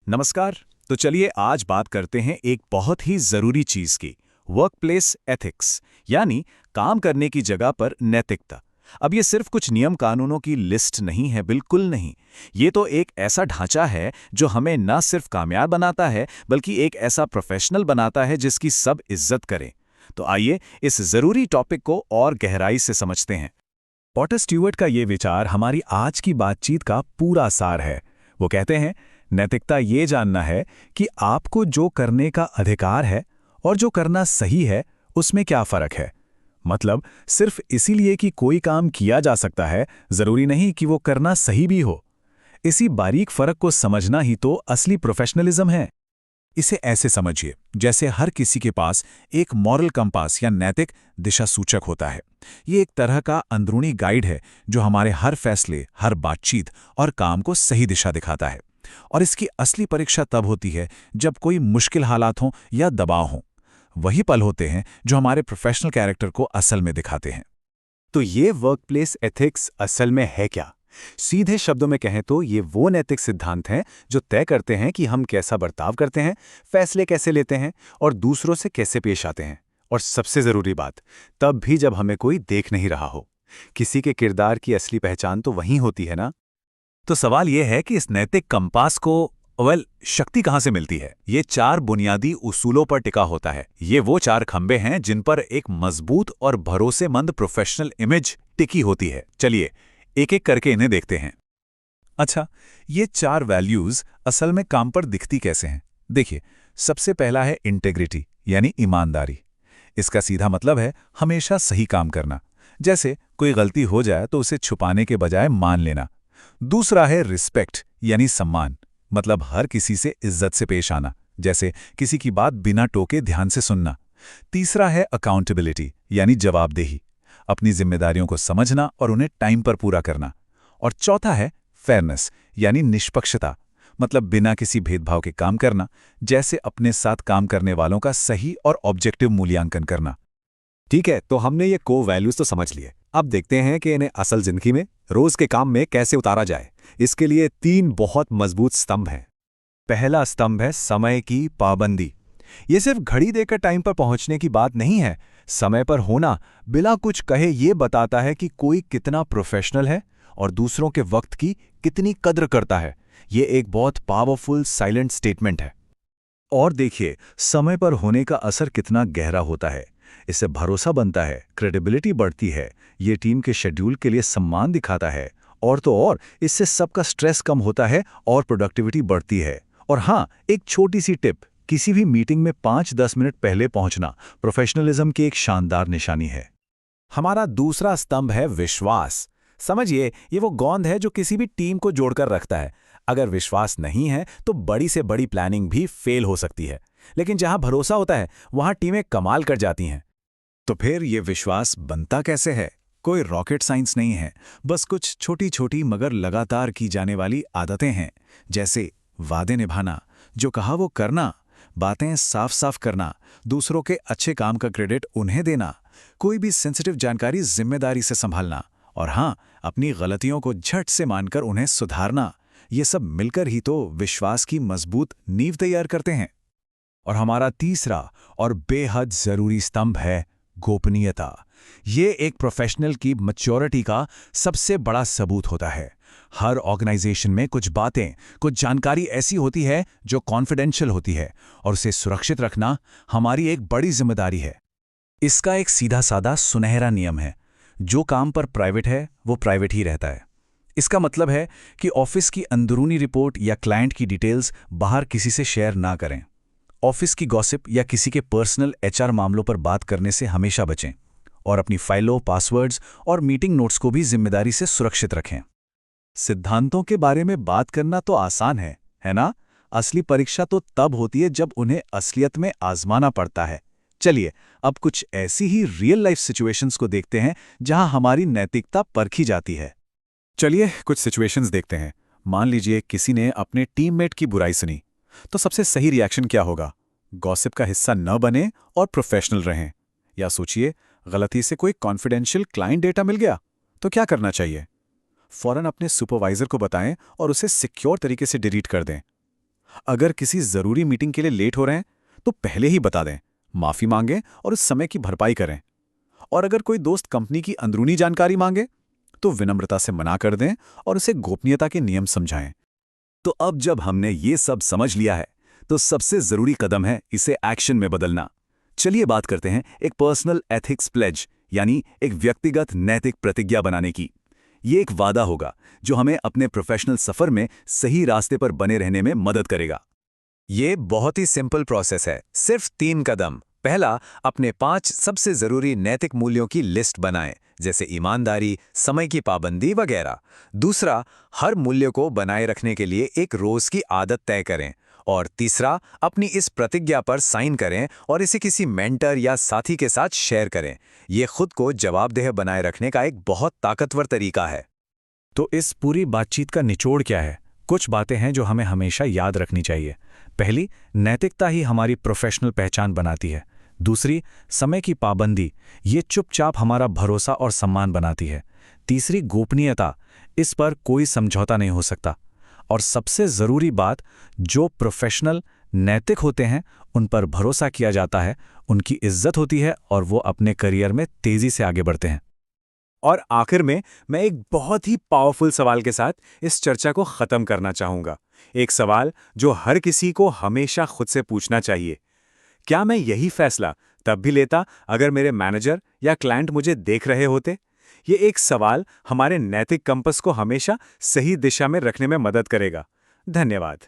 नमस्कार। तो चलिए आज बात करते हैं एक बहुत ही जरूरी चीज की, वर्कप्लेस एथिक्स, यानी काम करने की जगह पर नैतिकता। अब ये सिर्फ कुछ नियम कानूनों की लिस्ट नहीं है, बिल्कुल नहीं। ये तो एक ऐसा ढांचा है जो हमें न सिर्फ कामयाब बनाता है बल्कि एक ऐसा प्रोफेशनल बनाता है जिसकी सब इज्जत करें। तो आइए इस जरूरी टॉपिक को और गहराई से समझते हैं। पॉटर स्टीवर्ट का ये विचार हमारी आज की बातचीत का पूरा सार है। वो कहते हैं, नैतिकता ये जानना है कि आपको जो करने का अधिकार है और जो करना सही है उसमें क्या फर्क है। मतलब सिर्फ इसीलिए कि कोई काम किया जा सकता है, जरूरी नहीं कि वो करना सही भी हो। इसी बारीक फर्क को समझना ही तो असली प्रोफेशनलिज्म है। इसे ऐसे समझिए जैसे हर किसी के पास एक मॉरल कंपास या नैतिक दिशा सूचक होता है। ये एक तरह का अंदरूनी गाइड है जो हमारे हर फैसले, हर बातचीत और काम को सही दिशा दिखाता है। और इसकी असली परीक्षा तब होती है जब कोई मुश्किल हालात हों या दबाव हों। वही पल होते हैं जो हमारे प्रोफेशनल कैरेक्टर को असल में दिखाते हैं। तो ये वर्कप्लेस एथिक्स असल में है क्या? सीधे शब्दों में कहें तो ये वो नैतिक सिद्धांत हैं जो तय करते हैं कि हम कैसा बर्ताव करते हैं, फैसले कैसे लेते हैं और दूसरों से कैसे पेश आते हैं। और सबसे जरूरी बात, तब भी जब हमें कोई देख नहीं रहा हो। किसी के किरदार की असली पहचान तो वहीं होती है ना। तो सवाल यह है कि इस नैतिक कंपास को शक्ति कहां से मिलती है। ये चार बुनियादी उसूलों पर टिका होता है। ये वो चार खंबे हैं जिन पर एक मजबूत और भरोसेमंद प्रोफेशनल इमेज टिकी होती है। चलिए एक एक करके इन्हें देखते हैं। अच्छा, ये चार वैल्यूज असल में काम पर दिखती कैसे हैं? देखिए, सबसे पहला है इंटेग्रिटी, यानी ईमानदारी। इसका सीधा मतलब है हमेशा सही काम करना। जैसे कोई गलती हो जाए तो उसे छुपाने के बजाय मान लेना। दूसरा है रिस्पेक्ट, यानी सम्मान। मतलब हर किसी से इज्जत से पेश आना, जैसे किसी की बात बिना टोके ध्यान से सुनना। तीसरा है अकाउंटेबिलिटी, यानी जवाबदेही। अपनी जिम्मेदारियों को समझना और उन्हें टाइम पर पूरा करना। और चौथा है फेयरनेस, यानी निष्पक्षता। मतलब बिना किसी भेदभाव के काम करना, जैसे अपने साथ काम करने वालों का सही और ऑब्जेक्टिव मूल्यांकन करना। ठीक है, तो हमने ये को वैल्यूज तो समझ लिए। अब देखते हैं कि इन्हें असल जिंदगी में, रोज के काम में कैसे उतारा जाए। इसके लिए तीन बहुत मजबूत स्तंभ हैं। पहला स्तंभ है समय की पाबंदी। ये सिर्फ घड़ी देकर टाइम पर पहुंचने की बात नहीं है। समय पर होना बिना कुछ कहे ये बताता है कि कोई कितना प्रोफेशनल है और दूसरों के वक्त की कितनी कद्र करता है। ये एक बहुत पावरफुल साइलेंट स्टेटमेंट है। और देखिए, समय पर होने का असर कितना गहरा होता है। इससे भरोसा बनता है, क्रेडिबिलिटी बढ़ती है, ये टीम के शेड्यूल के लिए सम्मान दिखाता है। और तो और इससे सबका स्ट्रेस कम होता है और प्रोडक्टिविटी बढ़ती है। और हाँ, एक छोटी सी टिप, किसी भी मीटिंग में 5-10 मिनट पहले पहुंचना प्रोफेशनलिज्म की एक शानदार निशानी है। हमारा दूसरा स्तंभ है विश्वास। समझिए, ये वो गोंद है जो किसी भी टीम को जोड़कर रखता है। अगर विश्वास नहीं है तो बड़ी से बड़ी प्लानिंग भी फेल हो सकती है। लेकिन जहां भरोसा होता है वहां टीमें कमाल कर जाती हैं। तो फिर ये विश्वास बनता कैसे है? कोई रॉकेट साइंस नहीं है, बस कुछ छोटी छोटी मगर लगातार की जाने वाली आदतें हैं। जैसे वादे निभाना, जो कहा वो करना, बातें साफ साफ करना, दूसरों के अच्छे काम का क्रेडिट उन्हें देना, कोई भी सेंसिटिव जानकारी जिम्मेदारी से संभालना, और हाँ, अपनी गलतियों को झट से मानकर उन्हें सुधारना। ये सब मिलकर ही तो विश्वास की मजबूत नींव तैयार करते हैं। और हमारा तीसरा और बेहद जरूरी स्तंभ है गोपनीयता। ये एक प्रोफेशनल की मैच्योरिटी का सबसे बड़ा सबूत होता है। हर ऑर्गेनाइजेशन में कुछ बातें, कुछ जानकारी ऐसी होती है जो कॉन्फिडेंशियल होती है, और उसे सुरक्षित रखना हमारी एक बड़ी जिम्मेदारी है। इसका एक सीधा साधा सुनहरा नियम है, जो काम पर प्राइवेट है वो प्राइवेट ही रहता है। इसका मतलब है कि ऑफिस की अंदरूनी रिपोर्ट या क्लाइंट की डिटेल्स बाहर किसी से शेयर ना करें। ऑफिस की गॉसिप या किसी के पर्सनल एचआर मामलों पर बात करने से हमेशा बचें। और अपनी फाइलों, पासवर्ड्स और मीटिंग नोट्स को भी जिम्मेदारी से सुरक्षित रखें। सिद्धांतों के बारे में बात करना तो आसान है ना? असली परीक्षा तो तब होती है जब उन्हें असलियत में आजमाना पड़ता है। चलिए अब कुछ ऐसी ही रियल लाइफ सिचुएशंस को देखते हैं जहां हमारी नैतिकता परखी जाती है। चलिए कुछ सिचुएशंस देखते हैं। मान लीजिए किसी ने अपने टीममेट की बुराई सुनी, तो सबसे सही रिएक्शन क्या होगा? गॉसिप का हिस्सा न बने और प्रोफेशनल रहें। या सोचिए, गलती से कोई कॉन्फिडेंशियल क्लाइंट डेटा मिल गया, तो क्या करना चाहिए? फौरन अपने सुपरवाइजर को बताएं और उसे सिक्योर तरीके से डिलीट कर दें। अगर किसी जरूरी मीटिंग के लिए लेट हो रहे हैं तो पहले ही बता दें, माफी मांगें और उस समय की भरपाई करें। और अगर कोई दोस्त कंपनी की अंदरूनी जानकारी मांगे तो विनम्रता से मना कर दें और उसे गोपनीयता के नियम समझाएं। तो अब जब हमने ये सब समझ लिया है, तो सबसे जरूरी कदम है इसे एक्शन में बदलना। चलिए बात करते हैं एक पर्सनल एथिक्स प्लेज, यानी एक व्यक्तिगत नैतिक प्रतिज्ञा बनाने की। ये एक वादा होगा जो हमें अपने प्रोफेशनल सफर में सही रास्ते पर बने रहने में मदद करेगा। ये बहुत ही सिंपल प्रोसेस है, सिर्फ 3 कदम। पहला, अपने 5 सबसे जरूरी नैतिक मूल्यों की लिस्ट बनाएं, जैसे ईमानदारी, समय की पाबंदी वगैरह। दूसरा, हर मूल्य को बनाए रखने के लिए एक रोज की आदत तय करें। और तीसरा, अपनी इस प्रतिज्ञा पर साइन करें और इसे किसी मेंटर या साथी के साथ शेयर करें। ये खुद को जवाबदेह बनाए रखने का एक बहुत ताकतवर तरीका है। तो इस पूरी बातचीत का निचोड़ क्या है? कुछ बातें हैं जो हमें हमेशा याद रखनी चाहिए। पहली, नैतिकता ही हमारी प्रोफेशनल पहचान बनाती है। दूसरी, समय की पाबंदी, ये चुपचाप हमारा भरोसा और सम्मान बनाती है। तीसरी, गोपनीयता, इस पर कोई समझौता नहीं हो सकता। और सबसे ज़रूरी बात, जो प्रोफेशनल नैतिक होते हैं उन पर भरोसा किया जाता है, उनकी इज्जत होती है और वो अपने करियर में तेज़ी से आगे बढ़ते हैं। और आखिर में मैं एक बहुत ही पावरफुल सवाल के साथ इस चर्चा को खत्म करना चाहूंगा। एक सवाल जो हर किसी को हमेशा खुद से पूछना चाहिए। क्या मैं यही फैसला तब भी लेता अगर मेरे मैनेजर या क्लाइंट मुझे देख रहे होते? ये एक सवाल हमारे नैतिक कंपस को हमेशा सही दिशा में रखने में मदद करेगा। धन्यवाद।